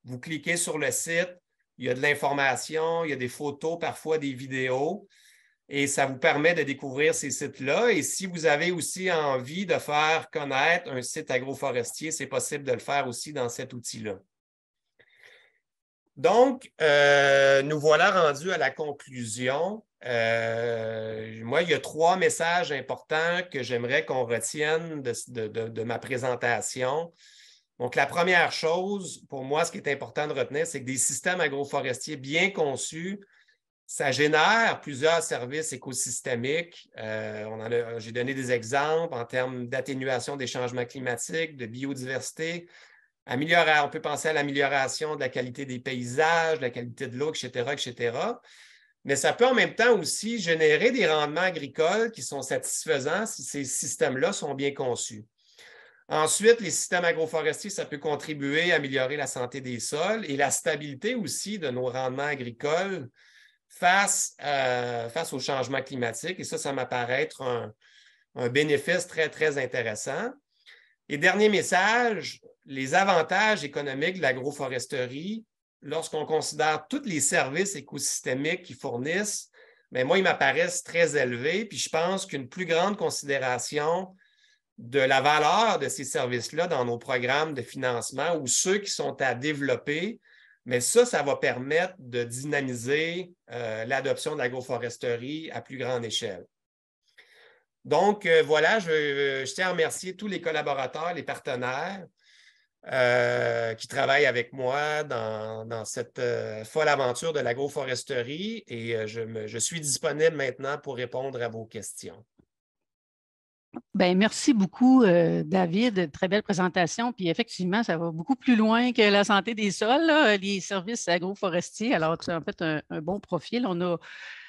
Vous cliquez sur le site, il y a de l'information, il y a des photos, parfois des vidéos, et ça vous permet de découvrir ces sites-là. Et si vous avez aussi envie de faire connaître un site agroforestier, c'est possible de le faire aussi dans cet outil-là. Donc, nous voilà rendus à la conclusion. Moi, il y a 3 messages importants que j'aimerais qu'on retienne de ma présentation. Donc, la première chose, pour moi, ce qui est important de retenir, c'est que des systèmes agroforestiers bien conçus, ça génère plusieurs services écosystémiques. J'ai donné des exemples en termes d'atténuation des changements climatiques, de biodiversité. On peut penser à l'amélioration de la qualité des paysages, de la qualité de l'eau, etc., etc. Mais ça peut en même temps aussi générer des rendements agricoles qui sont satisfaisants si ces systèmes-là sont bien conçus. Ensuite, les systèmes agroforestiers, ça peut contribuer à améliorer la santé des sols et la stabilité aussi de nos rendements agricoles face au changement climatique. Et ça m'apparaît être un bénéfice très, très intéressant. Et dernier message, les avantages économiques de l'agroforesterie, lorsqu'on considère tous les services écosystémiques qu'ils fournissent, bien, moi, ils m'apparaissent très élevés. Puis je pense qu'une plus grande considération de la valeur de ces services-là dans nos programmes de financement ou ceux qui sont à développer, mais ça va permettre de dynamiser l'adoption de l'agroforesterie à plus grande échelle. Donc, voilà, je tiens à remercier tous les collaborateurs, les partenaires qui travaillent avec moi dans cette folle aventure de l'agroforesterie et je suis disponible maintenant pour répondre à vos questions. Bien, merci beaucoup, David. Très belle présentation. Puis effectivement, ça va beaucoup plus loin que la santé des sols, là, les services agroforestiers. Alors, tu as en fait un bon profil. On a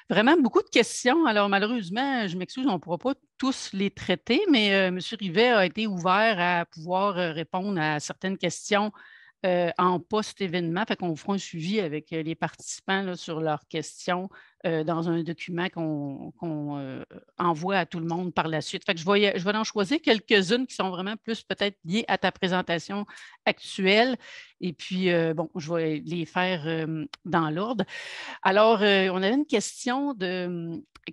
vraiment beaucoup de questions. Alors, malheureusement, je m'excuse, on ne pourra pas tous les traiter, mais M. Rivet a été ouvert à pouvoir répondre à certaines questions en post-événement. Fait qu'on fera un suivi avec les participants là, sur leurs questions dans un document qu'on envoie à tout le monde par la suite. Fait que je vais en choisir quelques-unes qui sont vraiment plus peut-être liées à ta présentation actuelle. Et puis, bon, je vais les faire dans l'ordre. Alors, on avait une question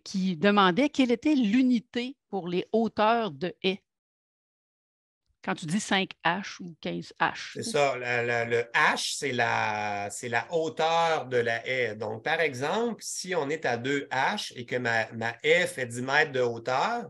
qui demandait quelle était l'unité pour les hauteurs de haies. Quand tu dis 5H ou 15H. C'est ça, le H, c'est la hauteur de la haie. Donc, par exemple, si on est à 2H et que ma haie fait 10 mètres de hauteur,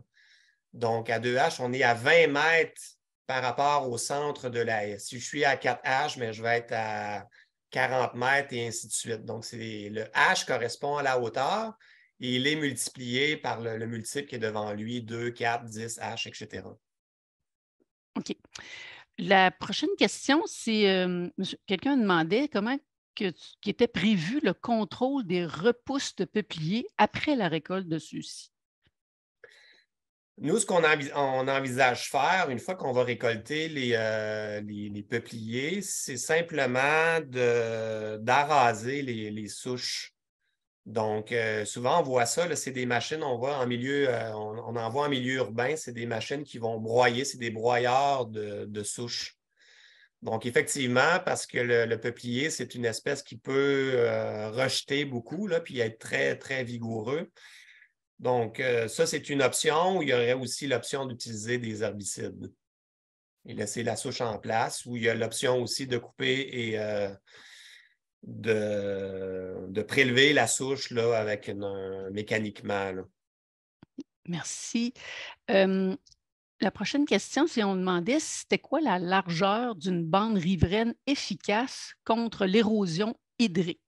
donc à 2H, on est à 20 mètres par rapport au centre de la haie. Si je suis à 4H, mais je vais être à 40 mètres et ainsi de suite. Donc, le H correspond à la hauteur et il est multiplié par le multiple qui est devant lui, 2, 4, 10, H, etc. OK. La prochaine question, c'est quelqu'un demandait comment qui était prévu le contrôle des repousses de peupliers après la récolte de ceux-ci. Nous, ce qu'on envisage faire, une fois qu'on va récolter les peupliers, c'est simplement d'arraser les souches. Donc, souvent, on voit ça, c'est des machines, on voit en milieu, on en voit en milieu urbain, c'est des machines qui vont broyer, c'est des broyeurs de souches. Donc, effectivement, parce que le peuplier, c'est une espèce qui peut rejeter beaucoup, là, puis être très, très vigoureux. Donc, ça, c'est une option. Il y aurait aussi l'option d'utiliser des herbicides et laisser la souche en place, ou il y a l'option aussi de couper et de prélever la souche là, avec mécaniquement. Là. Merci. La prochaine question, c'est on demandait c'était quoi la largeur d'une bande riveraine efficace contre l'érosion hydrique?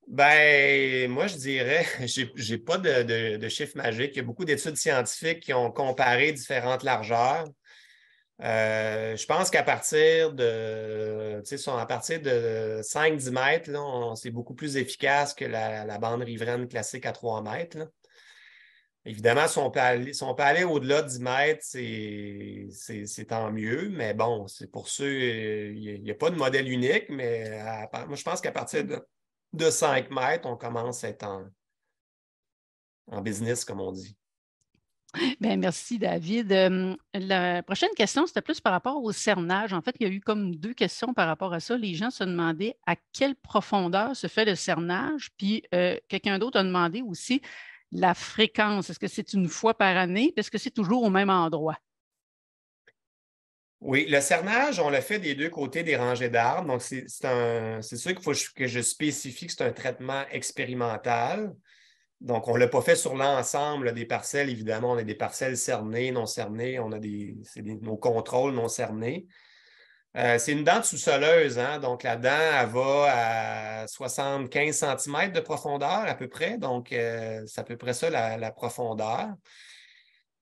Ben, moi, je dirais, j'ai pas de chiffre magique. Il y a beaucoup d'études scientifiques qui ont comparé différentes largeurs. Je pense qu'à partir de 5-10 mètres, c'est beaucoup plus efficace que la bande riveraine classique à 3 mètres. Là. Évidemment, si on peut aller au-delà de 10 mètres, c'est tant mieux, mais bon, c'est pour ceux, il n'y a pas de modèle unique, mais moi, je pense qu'à partir de 5 mètres, on commence à être en business, comme on dit. Bien, merci, David. La prochaine question, c'était plus par rapport au cernage. En fait, il y a eu comme deux questions par rapport à ça. Les gens se demandaient à quelle profondeur se fait le cernage. Puis, quelqu'un d'autre a demandé aussi la fréquence. Est-ce que c'est une fois par année? Est-ce que c'est toujours au même endroit? Oui, le cernage, on le fait des deux côtés des rangées d'arbres. Donc, c'est sûr qu'il faut que je spécifie que c'est un traitement expérimental. Donc, on ne l'a pas fait sur l'ensemble des parcelles. Évidemment, on a des parcelles cernées, non cernées. On a nos contrôles non cernés. C'est une dent sous-soleuse, hein? Donc la dent, elle va à 75 cm de profondeur à peu près. Donc, c'est à peu près ça la profondeur.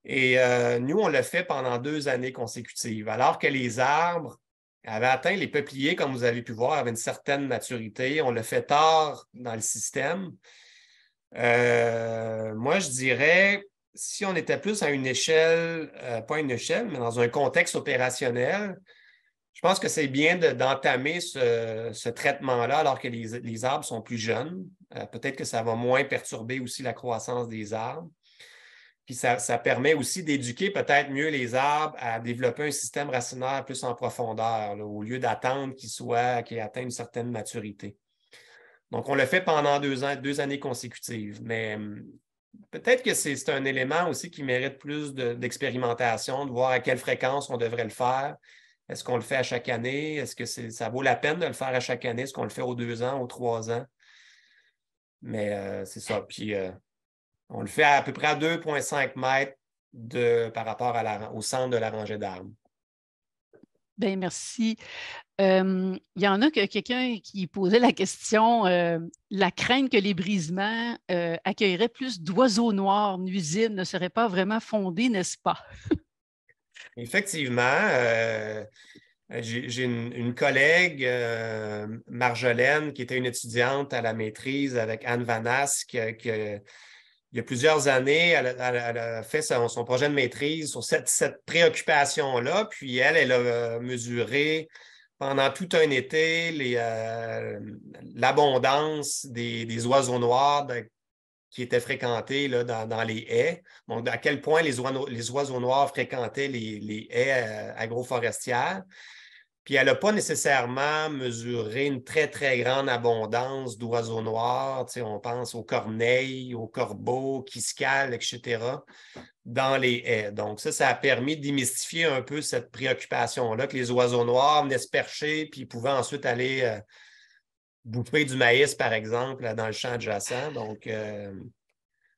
Et nous, on l'a fait pendant 2 années consécutives, alors que les arbres avaient atteint les peupliers, comme vous avez pu voir, avaient une certaine maturité. On l'a fait tard dans le système. Moi, je dirais, si on était plus à une échelle, pas une échelle, mais dans un contexte opérationnel, je pense que c'est bien d'entamer ce traitement-là alors que les arbres sont plus jeunes. Peut-être que ça va moins perturber aussi la croissance des arbres. Puis ça permet aussi d'éduquer peut-être mieux les arbres à développer un système racinaire plus en profondeur, là, au lieu d'attendre qu'ils atteignent une certaine maturité. Donc, on l'a fait pendant 2 ans, 2 années consécutives, mais peut-être que c'est un élément aussi qui mérite plus d'expérimentation, de voir à quelle fréquence on devrait le faire. Est-ce qu'on le fait à chaque année? Est-ce que ça vaut la peine de le faire à chaque année? Est-ce qu'on le fait aux 2 ans, aux 3 ans? Mais c'est ça. Puis on le fait à peu près à 2,5 mètres par rapport au centre de la rangée d'arbres. Bien, merci. Il y en a quelqu'un qui posait la question, la crainte que les brisements accueilleraient plus d'oiseaux noirs nuisibles ne serait pas vraiment fondée, n'est-ce pas? Effectivement, j'ai une collègue, Marjolaine, qui était une étudiante à la maîtrise avec Anne Vanasse, il y a plusieurs années, elle a fait son projet de maîtrise sur cette préoccupation-là. Puis elle a mesuré pendant tout un été l'abondance des oiseaux noirs qui étaient fréquentés là, dans les haies. Donc, à quel point les oiseaux noirs fréquentaient les haies agroforestières. Puis elle n'a pas nécessairement mesuré une très, très grande abondance d'oiseaux noirs. Tu sais, on pense aux corneilles, aux corbeaux, quiscales, etc., dans les haies. Donc, ça a permis de démystifier un peu cette préoccupation-là, que les oiseaux noirs venaient se percher, puis pouvaient ensuite aller bouffer du maïs, par exemple, dans le champ adjacent. Donc, il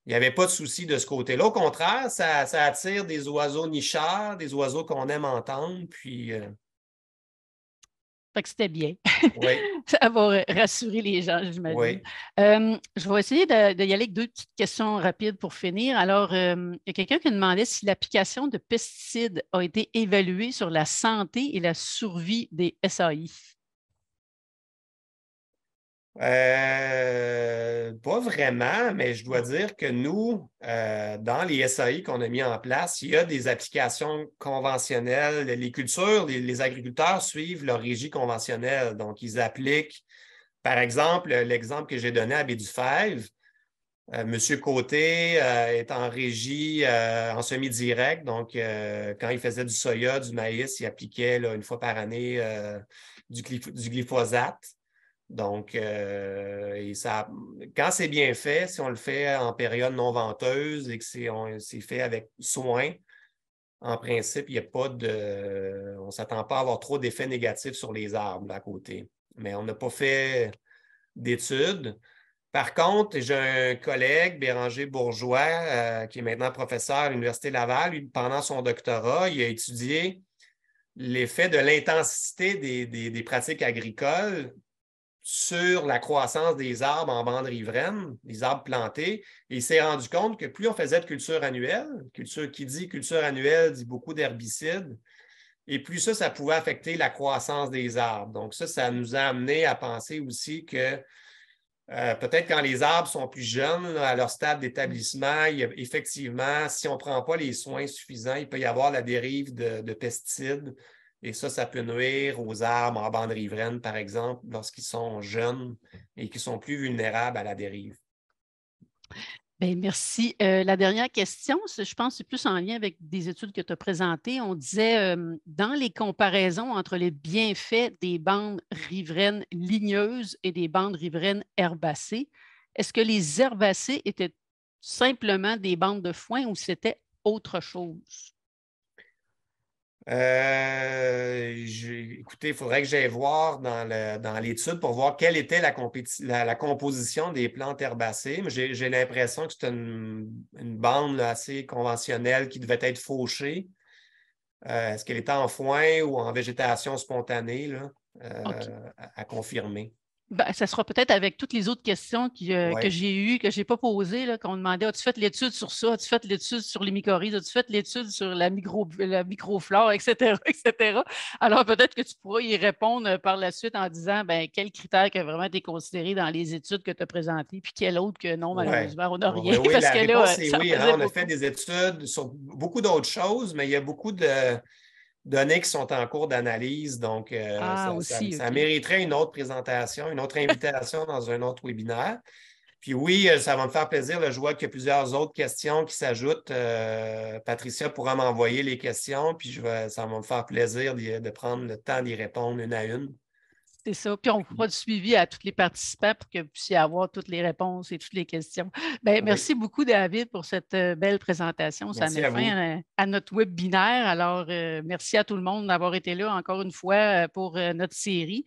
n'y avait pas de souci de ce côté-là. Au contraire, ça attire des oiseaux nicheurs, des oiseaux qu'on aime entendre, puis... Fait que c'était bien. oui, Ça va rassurer les gens, j'imagine. oui. Je vais essayer y aller avec deux petites questions rapides pour finir. Alors, il y a quelqu'un qui demandait si l'application de pesticides a été évaluée sur la santé et la survie des SAI. Pas vraiment, mais je dois dire que nous, dans les SAI qu'on a mis en place, il y a des applications conventionnelles. Les cultures, les agriculteurs suivent leur régie conventionnelle. Donc, ils appliquent, par exemple, l'exemple que j'ai donné à Baie-du-Fèvre. M. Côté est en régie en semi-direct. Donc, quand il faisait du soya, du maïs, il appliquait là, une fois par année du glyphosate. Donc, quand c'est bien fait, si on le fait en période non venteuse et que c'est fait avec soin, en principe, il n'y a pas on ne s'attend pas à avoir trop d'effets négatifs sur les arbres à côté. Mais on n'a pas fait d'études. Par contre, j'ai un collègue, Béranger Bourgeois, qui est maintenant professeur à l'Université Laval. Lui, pendant son doctorat, il a étudié l'effet de l'intensité des pratiques agricoles sur la croissance des arbres en bande riveraine, des arbres plantés, et il s'est rendu compte que plus on faisait de culture annuelle, qui dit culture annuelle dit beaucoup d'herbicides, et plus ça pouvait affecter la croissance des arbres. Donc ça nous a amené à penser aussi que peut-être quand les arbres sont plus jeunes, à leur stade d'établissement, effectivement, si on ne prend pas les soins suffisants, il peut y avoir la dérive de pesticides. Et ça peut nuire aux arbres en bande riveraine, par exemple, lorsqu'ils sont jeunes et qu'ils sont plus vulnérables à la dérive. Bien, merci. La dernière question, je pense que c'est plus en lien avec des études que tu as présentées. On disait, dans les comparaisons entre les bienfaits des bandes riveraines ligneuses et des bandes riveraines herbacées, est-ce que les herbacées étaient simplement des bandes de foin ou c'était autre chose? Écoutez, il faudrait que j'aille voir dans l'étude pour voir quelle était la composition des plantes herbacées. Mais j'ai l'impression que c'était une bande là, assez conventionnelle qui devait être fauchée. Est-ce qu'elle était en foin ou en végétation spontanée, là, OK. à confirmer? Ben, ça sera peut-être avec toutes les autres questions que Oui. j'ai eues, que je n'ai pas posées, là, qu'on demandait, as-tu fait l'étude sur ça? As-tu fait l'étude sur les mycorhizes? As-tu fait l'étude sur la microflore, etc., etc. Alors, peut-être que tu pourras y répondre par la suite en disant, ben, quel critère qui a vraiment été considéré dans les études que tu as présentées, puis quel autre que non, Ouais. malheureusement, on n'a rien, Oui, oui, parce la que là, réponse est ça en oui, hein. faisait On a fait beaucoup. des études sur beaucoup d'autres choses, mais il y a beaucoup de données qui sont en cours d'analyse. Donc, Ah, aussi, ça OK. mériterait une autre présentation, une autre invitation dans un autre webinaire. Puis oui, ça va me faire plaisir. Là, je vois qu'il y a plusieurs autres questions qui s'ajoutent. Patricia pourra m'envoyer les questions, puis ça va me faire plaisir de prendre le temps d'y répondre une à une. C'est ça. Puis on fera du suivi à tous les participants pour que vous puissiez avoir toutes les réponses et toutes les questions. Bien, Oui, merci beaucoup, David, pour cette belle présentation. Ça merci met à vous. fin à notre webinaire. Alors, merci à tout le monde d'avoir été là encore une fois pour notre série.